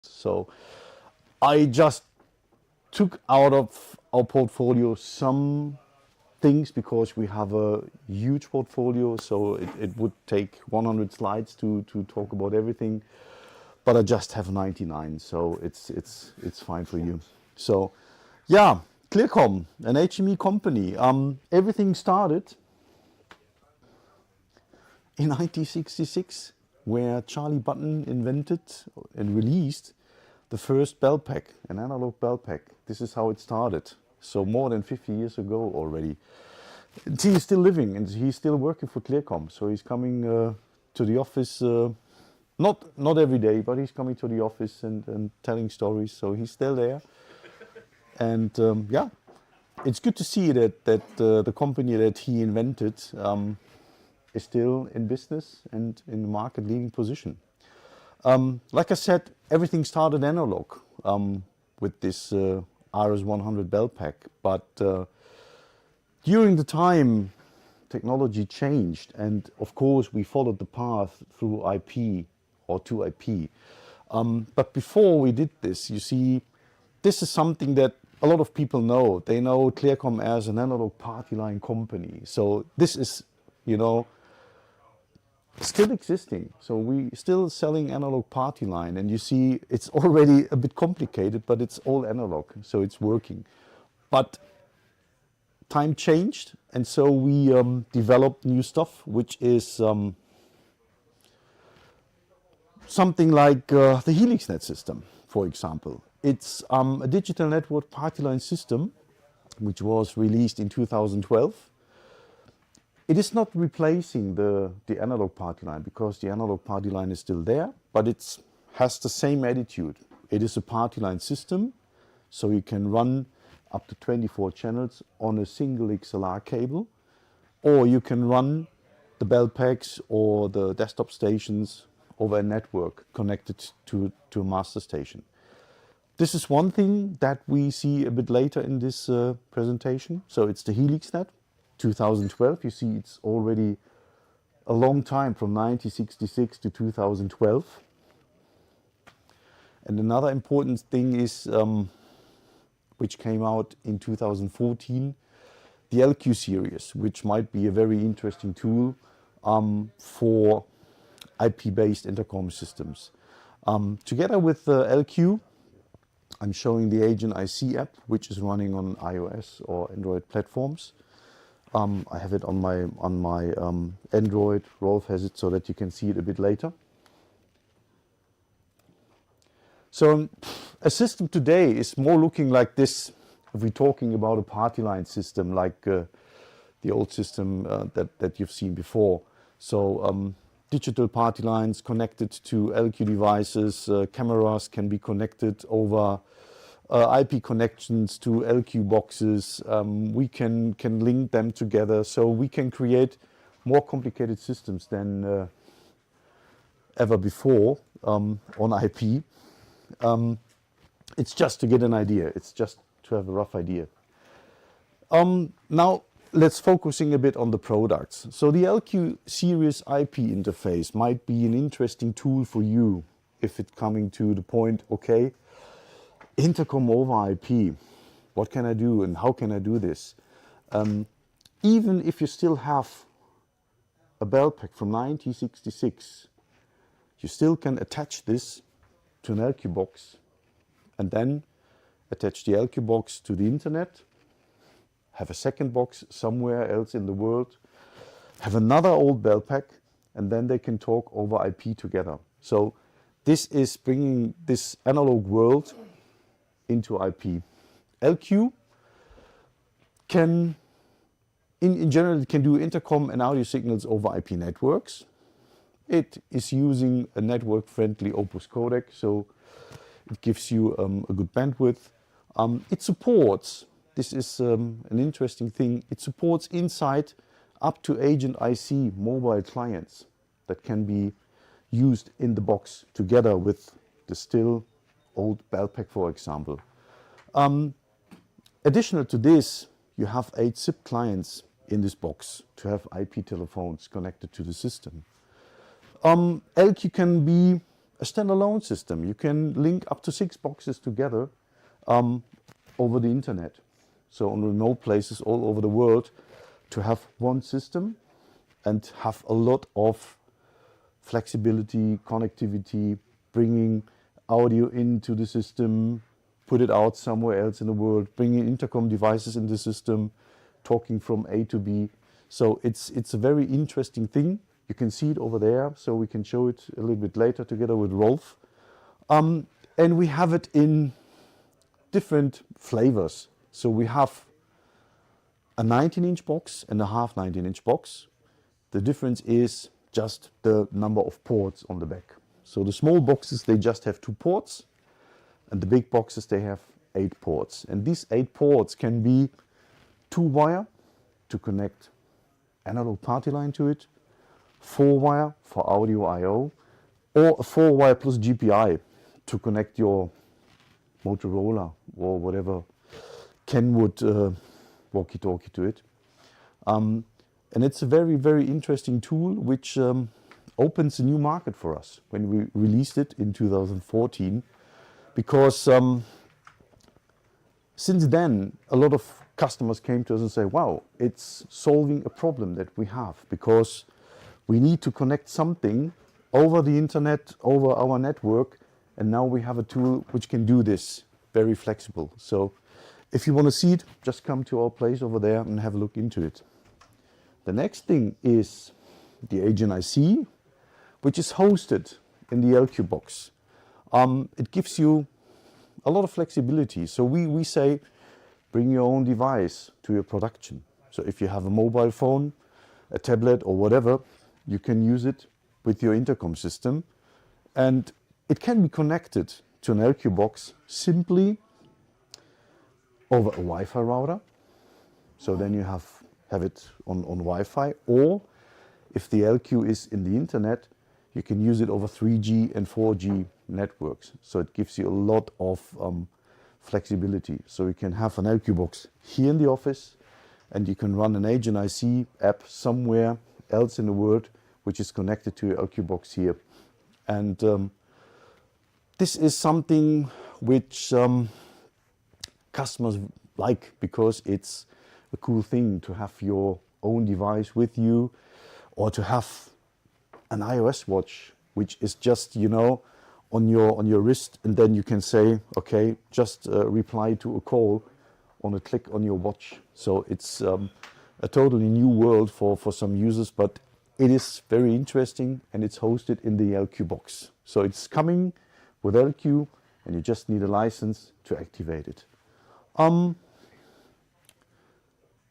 So I just took out of our portfolio some things because we have a huge portfolio, so it would take 100 slides to talk about everything. But I just have 99, so it's fine for you. So yeah, Clearcom, an HME company. Everything started in 1966, where Charlie Button invented and released the first bell pack, an analog bell pack. This is how it started. So more than 50 years ago already. And he's still living and he's still working for Clearcom. So he's coming to the office, not every day, but he's coming to the office and telling stories. So he's still there. And yeah, it's good to see that the company that he invented is still in business and in the market leading position. Like I said, everything started analog with this RS100 bell pack, but during the time technology changed, and of course we followed the path through IP or to IP. But before we did this, you see, this is something that a lot of people know. They know Clearcom as an analog party line company. So this is, you know, still existing. So we still selling analog party line, and you see it's already a bit complicated, but it's all analog, so it's working. But time changed, and so we developed new stuff, which is something like the HelixNet system, for example. It's a digital network party line system, which was released in 2012. It is not replacing the analog party line, because the analog party line is still there, but it has the same attitude. It is a party line system, so you can run up to 24 channels on a single XLR cable, or you can run the bell packs or the desktop stations over a network connected to a master station. This is one thing that we see a bit later in this presentation. So it's the HelixNet. 2012, you see it's already a long time, from 1966 to 2012. And another important thing is, which came out in 2014, the LQ series, which might be a very interesting tool for IP-based intercom systems. Together with LQ, I'm showing the Agent IC app, which is running on iOS or Android platforms. I have it on my Android. Rolf has it so that you can see it a bit later. So a system today is more looking like this. If we're talking about a party line system, like the old system that you've seen before. So digital party lines connected to LQ devices, cameras can be connected over IP connections to LQ boxes. We can link them together, so we can create more complicated systems than ever before on IP. It's just to get an idea. It's just to have a rough idea. Now let's focusing a bit on the products. So the LQ series IP interface might be an interesting tool for you if it's coming to the point, okay, intercom over IP, what can I do and how can I do this? Even if you still have a bell pack from 1966, you still can attach this to an LQ box and then attach the LQ box to the internet, have a second box somewhere else in the world, have another old bell pack, and then they can talk over IP together. So this is bringing this analog world into IP. LQ can, in general, it can do intercom and audio signals over IP networks. It is using a network-friendly Opus codec, so it gives you a good bandwidth. It supports, this is an interesting thing, it supports inside up to Agent IC mobile clients that can be used in the box together with the still old bell pack, for example. Additional to this, you have 8 SIP clients in this box to have IP telephones connected to the system. LQ can be a standalone system. You can link up to 6 boxes together over the internet. So on remote places all over the world, to have one system and have a lot of flexibility, connectivity, bringing audio into the system, put it out somewhere else in the world, bringing intercom devices in the system, talking from A to B. So it's a very interesting thing. You can see it over there, so we can show it a little bit later together with Rolf. And we have it in different flavors. So we have a 19-inch box and a half 19-inch box. The difference is just the number of ports on the back. So the small boxes, they just have 2 ports, and the big boxes, they have 8 ports. And these 8 ports can be 2-wire to connect analog party line to it, 4-wire for audio I/O, or a 4-wire plus GPI to connect your Motorola or whatever Kenwood walkie-talkie to it. And it's a very, very interesting tool which opens a new market for us when we released it in 2014, because since then a lot of customers came to us and say, wow, it's solving a problem that we have, because we need to connect something over the internet, over our network, and now we have a tool which can do this, very flexible. So if you want to see it, just come to our place over there and have a look into it. The next thing is the AGNIC, which is hosted in the LQ box. It gives you a lot of flexibility. So we say, bring your own device to your production. So if you have a mobile phone, a tablet or whatever, you can use it with your intercom system. And it can be connected to an LQ box simply over a Wi-Fi router. So then you have it on Wi-Fi, or if the LQ is in the internet, you can use it over 3G and 4G networks. So it gives you a lot of flexibility. So you can have an LQ box here in the office, and you can run an AGNIC app somewhere else in the world which is connected to your LQ box here. And this is something which customers like, because it's a cool thing to have your own device with you, or to have an iOS watch which is just, you know, on your wrist, and then you can say, okay, just reply to a call on a click on your watch. So it's a totally new world for some users, but it is very interesting, and it's hosted in the LQ box. So it's coming with LQ, and you just need a license to activate it.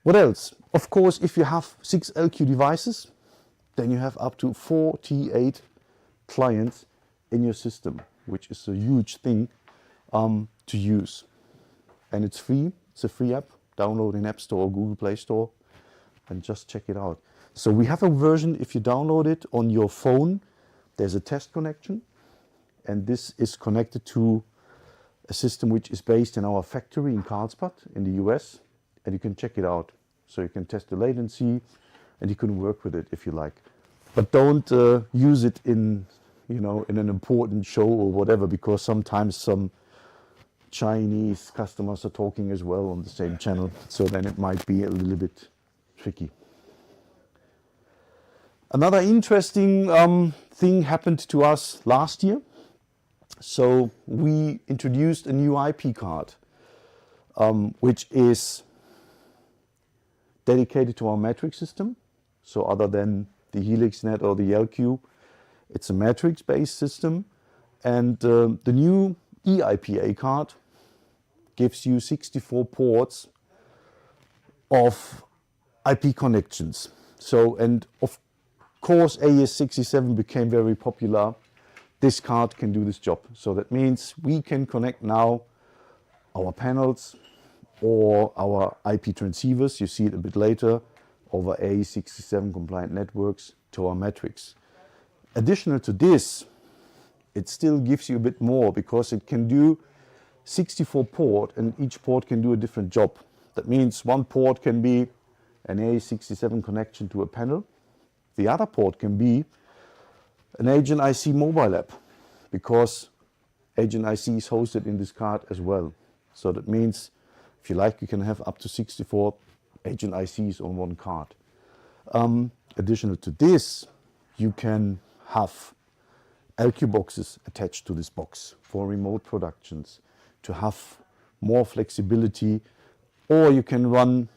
What else? Of course, if you have 6 LQ devices, then you have up to 48 clients in your system, which is a huge thing to use. And it's free. It's a free app. Download in App Store or Google Play Store and just check it out. So we have a version, if you download it on your phone, there's a test connection, and this is connected to a system which is based in our factory in Carlsbad in the US, and you can check it out. So you can test the latency, and you can work with it if you like. But don't use it in, you know, in an important show or whatever, because sometimes some Chinese customers are talking as well on the same channel, so then it might be a little bit tricky. Another interesting thing happened to us last year. So we introduced a new IP card, which is dedicated to our matrix system. So other than the HelixNet or the LQ, it's a matrix-based system. And the new eIPA card gives you 64 ports of IP connections. So, and of course, AES67 became very popular. This card can do this job. So that means we can connect now our panels or our IP transceivers, you see it a bit later, over AES67 compliant networks to our matrix. Additional to this, it still gives you a bit more, because it can do 64 port, and each port can do a different job. That means one port can be an AES67 connection to a panel. The other port can be an AGNIC mobile app. because agent IC is hosted in this card as well. So that means, if you like, you can have up to 64 agent ICs on one card. Additional to this, you can have LQ boxes attached to this box for remote productions to have more flexibility, or you can run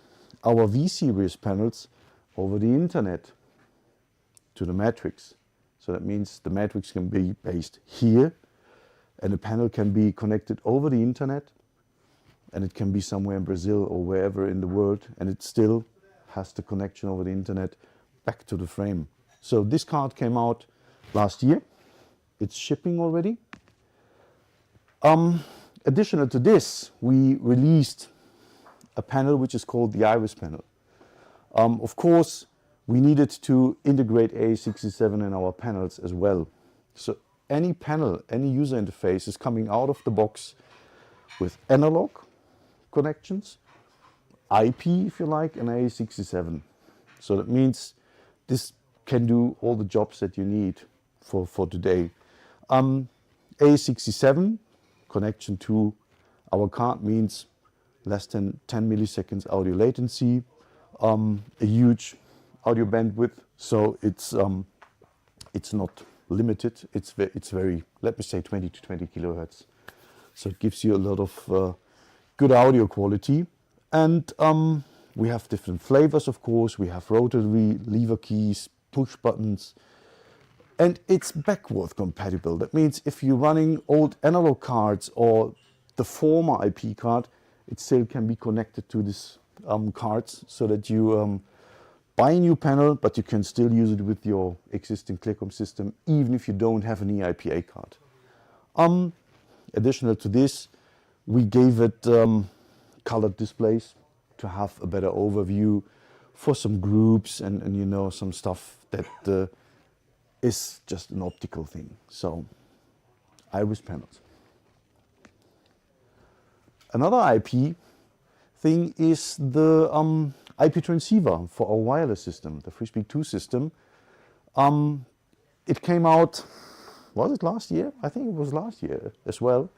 our V-Series panels over the internet to the matrix. So that means the matrix can be based here, and the panel can be connected over the internet, and it can be somewhere in Brazil or wherever in the world, and it still has the connection over the internet back to the frame. So this card came out last year. It's shipping already. Additional to this, we released a panel which is called the Iris panel. Of course, we needed to integrate AE67 in our panels as well. So any panel, any user interface is coming out of the box with analog connections, IP if you like, and AE67. So that means this can do all the jobs that you need for today. AE67 connection to our card means less than 10 milliseconds audio latency, a huge audio bandwidth, so it's not limited. It's very, let me say, 20 to 20 kilohertz. So it gives you a lot of good audio quality. And we have different flavors, of course. We have rotary lever keys, push buttons, and it's backward compatible. That means if you're running old analog cards or the former IP card, it still can be connected to these cards, so that you buy a new panel, but you can still use it with your existing Clearcom system, even if you don't have an eIPA card. Additional to this, we gave it colored displays to have a better overview for some groups and you know, some stuff that is just an optical thing. So, Iris panels. Another IP thing is the IP transceiver for our wireless system, the FreeSpeak 2 system. It came out, was it last year? I think it was last year as well.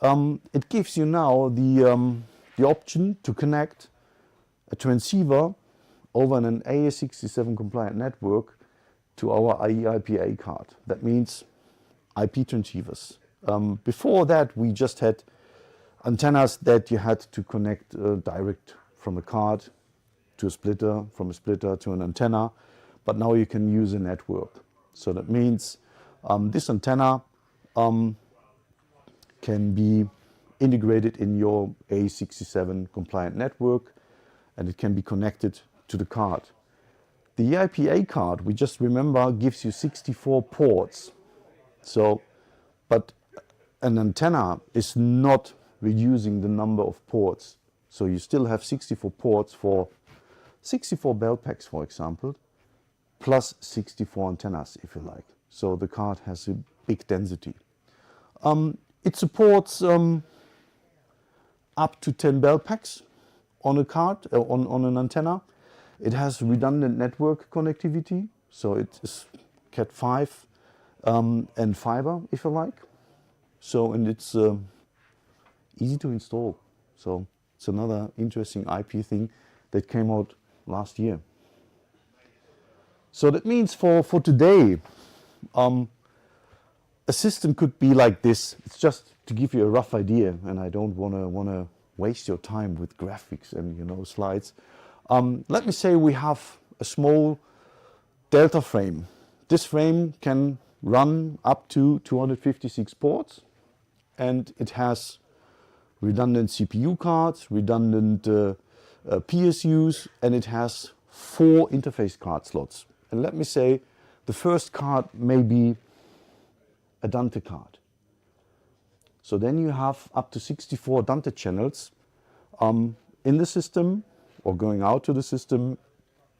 It gives you now the option to connect a transceiver over an AE67 compliant network to our eIPA card. That means IP transceivers. Before that, we just had antennas that you had to connect direct from a card to a splitter, from a splitter to an antenna, but now you can use a network. So that means this antenna can be integrated in your AE67 compliant network, and it can be connected to the card. The eIPA card, we just remember, gives you 64 ports. So, but an antenna is not reducing the number of ports. So you still have 64 ports for 64 bell packs, for example, plus 64 antennas, if you like. So the card has a big density. It supports up to 10 bell packs on a card, on an antenna. It has redundant network connectivity, so it is Cat5 and fiber, if you like. So, and it's easy to install. So it's another interesting IP thing that came out last year. So that means for today, a system could be like this. It's just to give you a rough idea, and I don't wanna waste your time with graphics and, you know, slides. Let me say we have a small Delta frame. This frame can run up to 256 ports, and it has redundant CPU cards, redundant PSUs, and it has 4 interface card slots. And let me say, the first card may be a Dante card. So then you have up to 64 Dante channels in the system, or going out to the system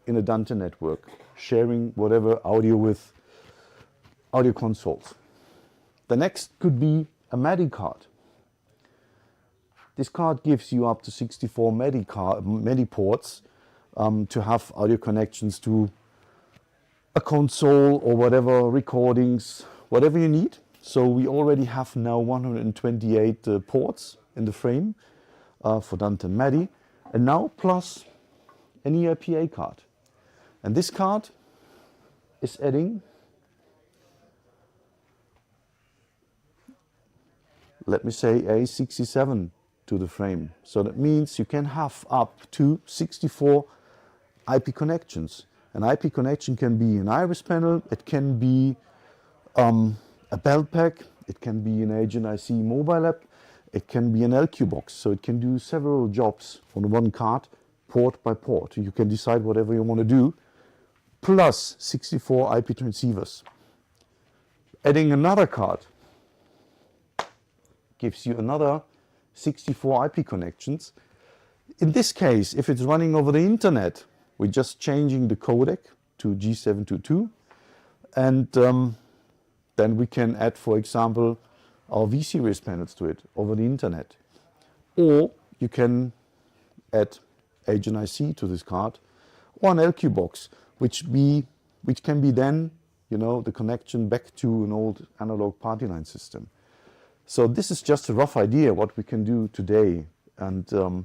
in a Dante network, sharing whatever audio with audio consoles. The next could be a MADI card. This card gives you up to 64 MADI ports to have audio connections to a console or whatever, recordings, whatever you need. So we already have now 128 ports in the frame for Dante and Maddie, and now plus an eIPA card. And this card is adding, let me say, A67 to the frame. So that means you can have up to 64 IP connections. An IP connection can be an iris panel, it can be a belt pack, it can be an Agent IC mobile app, it can be an LQ box. So it can do several jobs on one card, port by port. You can decide whatever you want to do, plus 64 IP transceivers. Adding another card gives you another 64 IP connections. In this case, if it's running over the internet, we're just changing the codec to G722, and then we can add, for example, our V-Series panels to it over the internet. Or you can add Agent IC to this card, or an LQ box, which can be then, you know, the connection back to an old analog party line system. So this is just a rough idea what we can do today. And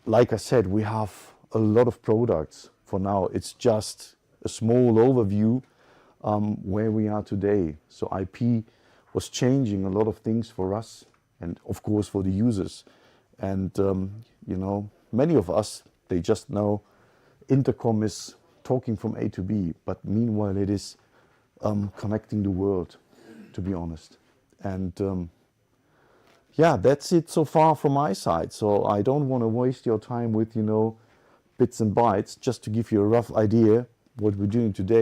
like I said, we have a lot of products for now. It's just a small overview where we are today. So IP was changing a lot of things for us and of course for the users. And you know, many of us, they just know Intercom is talking from A to B, but meanwhile it is connecting the world, to be honest. And yeah, that's it so far from my side. So I don't want to waste your time with, you know, bits and bytes, just to give you a rough idea what we're doing today.